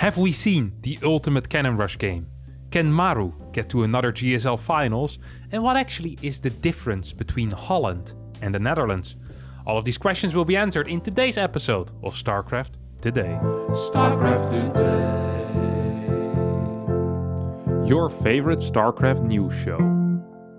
Have we seen the ultimate cannon rush game? Can Maru get to another GSL Finals? And what actually is the difference between Holland and the Netherlands? All of these questions will be answered in today's episode of StarCraft Today. StarCraft Today. Your favorite StarCraft news show.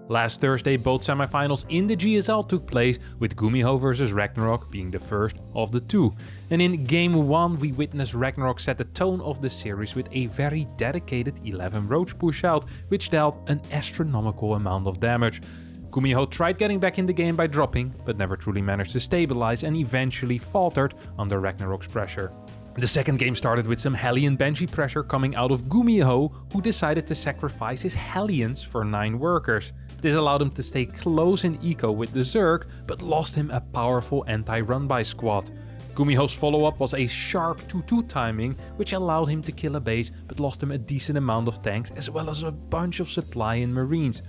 Last Thursday, both semifinals in the GSL took place, with Gumiho vs Ragnarok being the first of the two. And in Game 1, we witnessed Ragnarok set the tone of the series with a very dedicated 11 Roach push-out, which dealt an astronomical amount of damage. Gumiho tried getting back in the game by dropping, but never truly managed to stabilize and eventually faltered under Ragnarok's pressure. The second game started with some Hellion Banshee pressure coming out of Gumiho, who decided to sacrifice his Hellions for 9 workers. This allowed him to stay close in eco with the Zerg, but lost him a powerful anti-run-by squad. Gumiho's follow-up was a sharp 2-2 timing, which allowed him to kill a base, but lost him a decent amount of tanks as well as a bunch of supply in marines.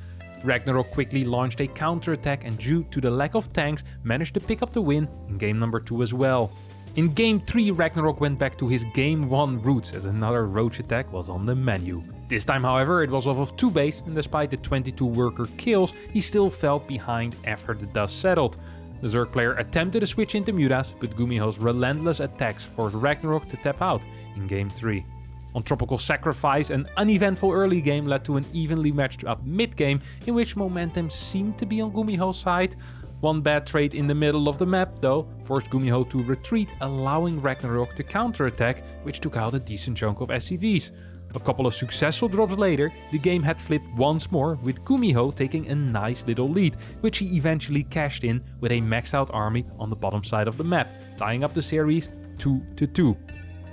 Ragnarok quickly launched a counter-attack and, due to the lack of tanks, managed to pick up the win in game number 2 as well. In game 3, Ragnarok went back to his game 1 roots as another Roach attack was on the menu. This time, however, it was off of 2 base, and despite the 22 worker kills, he still fell behind after the dust settled. The Zerg player attempted a switch into Mutas, but Gumiho's relentless attacks forced Ragnarok to tap out in game 3. On Tropical Sacrifice, an uneventful early game led to an evenly matched up mid-game, in which momentum seemed to be on Gumiho's side. One bad trade in the middle of the map, though, forced Gumiho to retreat, allowing Ragnarok to counterattack, which took out a decent chunk of SCVs. A couple of successful drops later, the game had flipped once more, with Gumiho taking a nice little lead, which he eventually cashed in with a maxed out army on the bottom side of the map, tying up the series 2-2.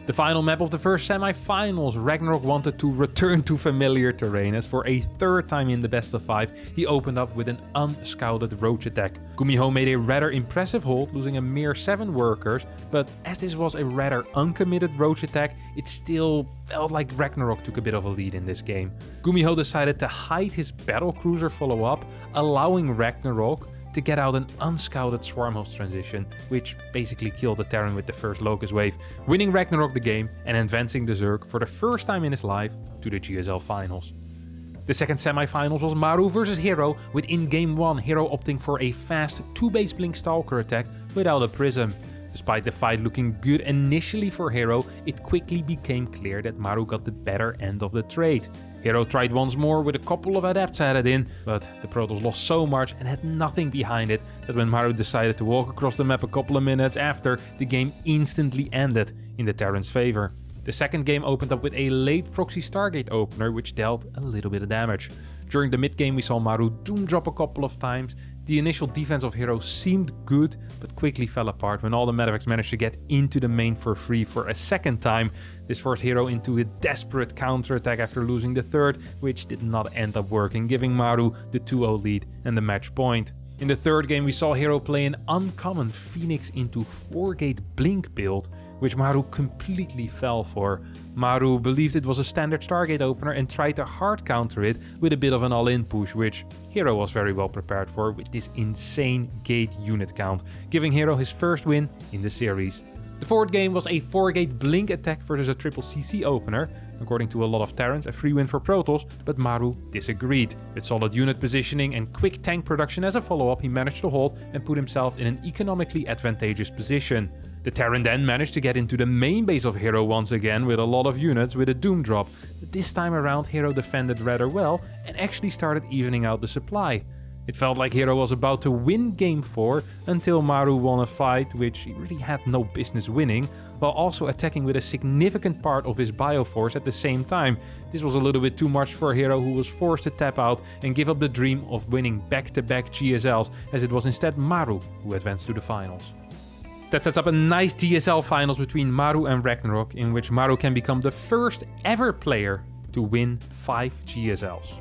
The final map of the first semi-finals, Ragnarok wanted to return to familiar terrain, as for a third time in the best of 5, he opened up with an unscouted Roach attack. Gumiho made a rather impressive hold, losing a mere 7 workers, but as this was a rather uncommitted Roach attack, it still felt like Ragnarok took a bit of a lead in this game. Gumiho decided to hide his battlecruiser follow-up, allowing Ragnarok to get out an unscouted Swarmhost transition, which basically killed the Terran with the first Locust wave, winning Ragnarok the game and advancing the Zerg for the first time in his life to the GSL Finals. The second semi-finals was Maru vs Hero, with in Game 1 Hero opting for a fast 2-base Blink Stalker attack without a Prism. Despite the fight looking good initially for Hero, it quickly became clear that Maru got the better end of the trade. Hero tried once more with a couple of adepts added in, but the Protoss lost so much and had nothing behind it that when Maru decided to walk across the map a couple of minutes after, the game instantly ended in the Terran's favor. The second game opened up with a late proxy Stargate opener, which dealt a little bit of damage. During the mid game we saw Maru doom drop a couple of times. The initial defense of Hero seemed good, but quickly fell apart when all the medevacs managed to get into the main for free for a second time. This forced Hero into a desperate counterattack after losing the third, which did not end up working, giving Maru the 2-0 lead and the match point. In the third game we saw Hero play an uncommon Phoenix into 4-gate Blink build, which Maru completely fell for. Maru believed it was a standard Stargate opener and tried to hard counter it with a bit of an all-in push, which Hero was very well prepared for with this insane gate unit count, giving Hero his first win in the series. The fourth game was a 4-gate Blink attack versus a triple CC opener. According to a lot of Terrans, a free win for Protoss, but Maru disagreed. With solid unit positioning and quick tank production as a follow-up, he managed to hold and put himself in an economically advantageous position. The Terran then managed to get into the main base of Hero once again with a lot of units with a doom drop, but this time around Hero defended rather well and actually started evening out the supply. It felt like Hero was about to win Game 4 until Maru won a fight which he really had no business winning, while also attacking with a significant part of his Bioforce at the same time. This was a little bit too much for Hero, who was forced to tap out and give up the dream of winning back-to-back GSLs, as it was instead Maru who advanced to the finals. That sets up a nice GSL finals between Maru and Ragnarok, in which Maru can become the first ever player to win 5 GSLs.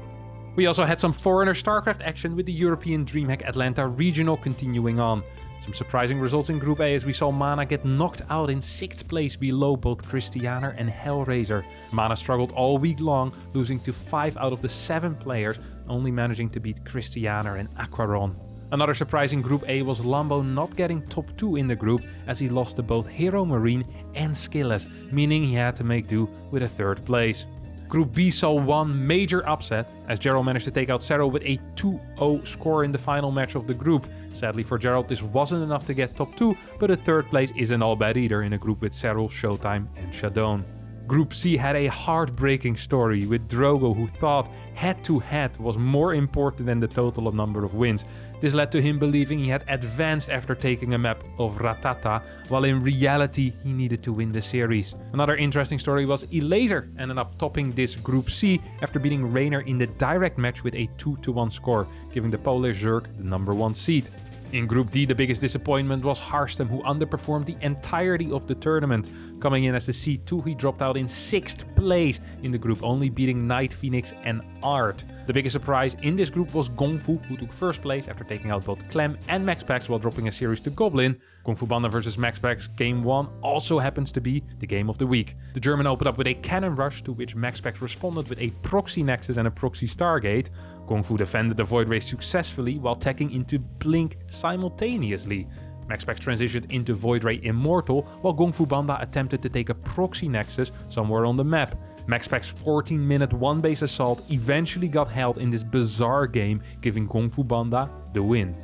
We also had some foreigner StarCraft action, with the European DreamHack Atlanta Regional continuing on. Some surprising results in Group A as we saw Mana get knocked out in 6th place below both Christianer and Hellraiser. Mana struggled all week long, losing to 5 out of the 7 players, only managing to beat Christianer and Aquaron. Another surprising Group A was Lambo not getting top 2 in the group, as he lost to both Hero Marine and Skilles, meaning he had to make do with a 3rd place. Group B saw one major upset, as Gerald managed to take out SERRAL with a 2-0 score in the final match of the group. Sadly for Gerald, this wasn't enough to get top 2, but a 3rd place isn't all bad either in a group with SERRAL, Showtime and Shadone. Group C had a heartbreaking story with Drogo, who thought head-to-head was more important than the total number of wins. This led to him believing he had advanced after taking a map of Ratata, while in reality he needed to win the series. Another interesting story was Elaser ended up topping this Group C after beating Rainer in the direct match with a 2-1 score, giving the Polish Zerg the number 1 seed. In Group D, the biggest disappointment was Harstem, who underperformed the entirety of the tournament. Coming in as the seed 2, he dropped out in 6th place in the group, only beating Night Phoenix and Art. The biggest surprise in this group was Gongfu, who took 1st place after taking out both Clem and MaxPax while dropping a series to Goblin. Kung Fu Panda vs MaxPax Game 1 also happens to be the game of the week. The German opened up with a cannon rush, to which MaxPax responded with a proxy Nexus and a proxy Stargate. Kung Fu defended the Void Ray successfully while tagging into Blink simultaneously. MaxPax transitioned into Void Ray Immortal, while Kung Fu Panda attempted to take a proxy Nexus somewhere on the map. MaxPax's 14-minute one-base assault eventually got held in this bizarre game, giving Kung Fu Panda the win.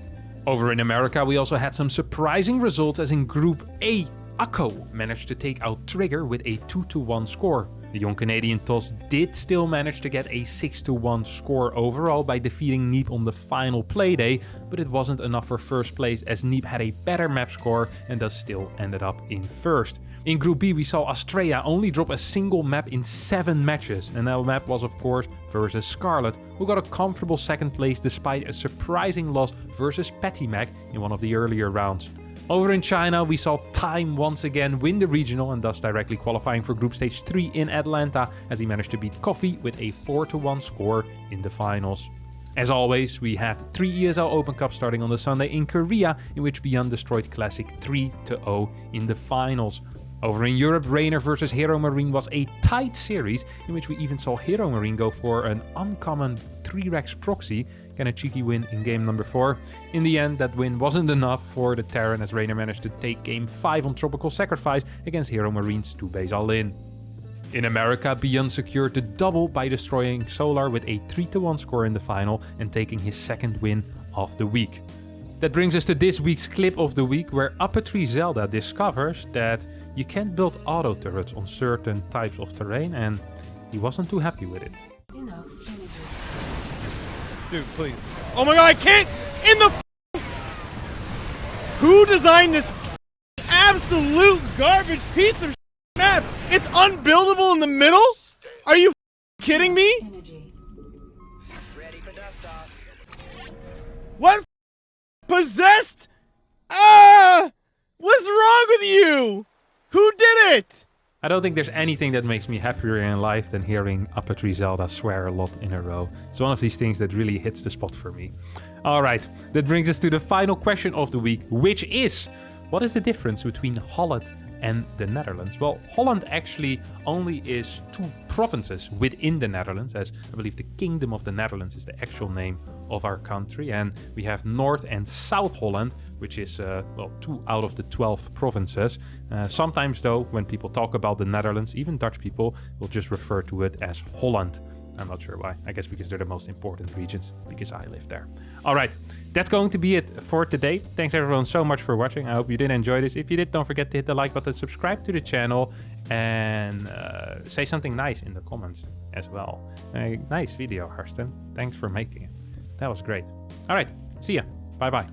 Over in America, we also had some surprising results, as in Group A, Akko managed to take out Trigger with a 2-1 score. The young Canadian Toss did still manage to get a 6-1 score overall by defeating Neep on the final playday, but it wasn't enough for 1st place, as Neep had a better map score and thus still ended up in 1st. In Group B, we saw Astrea only drop a single map in 7 matches, and that map was of course versus Scarlet, who got a comfortable 2nd place despite a surprising loss versus Patty-Mac in one of the earlier rounds. Over in China, we saw Time once again win the regional and thus directly qualifying for Group Stage 3 in Atlanta, as he managed to beat Coffee with a 4-1 score in the finals. As always, we had 3 ESL Open Cups starting on the Sunday in Korea, in which Beyond destroyed Classic 3-0 in the finals. Over in Europe, Rainer vs Hero Marine was a tight series, in which we even saw Hero Marine go for an uncommon 3-Rex proxy, and a cheeky win in game number 4. In the end, that win wasn't enough for the Terran, as Rainer managed to take game 5 on Tropical Sacrifice against Hero Marine's 2-base all-in. In America, Beyond secured the double by destroying Solar with a 3-1 score in the final and taking his 2nd win of the week. That brings us to this week's clip of the week, where Upper Zelda discovers that you can't build auto turrets on certain types of terrain, and he wasn't too happy with it. Dude, please. Oh my god, I can't! In the Who designed this absolute garbage piece of map? It's unbuildable in the middle? Are you kidding me? What possessed? What's wrong with you? Who did it? I don't think there's anything that makes me happier in life than hearing Upper Zelda swear a lot in a row. It's one of these things that really hits the spot for me. Alright, that brings us to the final question of the week, which is: what is the difference between Holland and the Netherlands? Well, Holland actually only is 2 provinces within the Netherlands, as I believe the Kingdom of the Netherlands is the actual name of our country, and we have North and South Holland, which is, well, 2 out of the 12 provinces. Sometimes though, when people talk about the Netherlands, even Dutch people will just refer to it as Holland. I'm not sure why. I guess because they're the most important regions, because I live there. Alright, that's going to be it for today. Thanks everyone so much for watching. I hope you did enjoy this. If you did, don't forget to hit the like button, subscribe to the channel, and say something nice in the comments as well. Nice video, Harstem. Thanks for making it. That was great. Alright, see ya. Bye bye.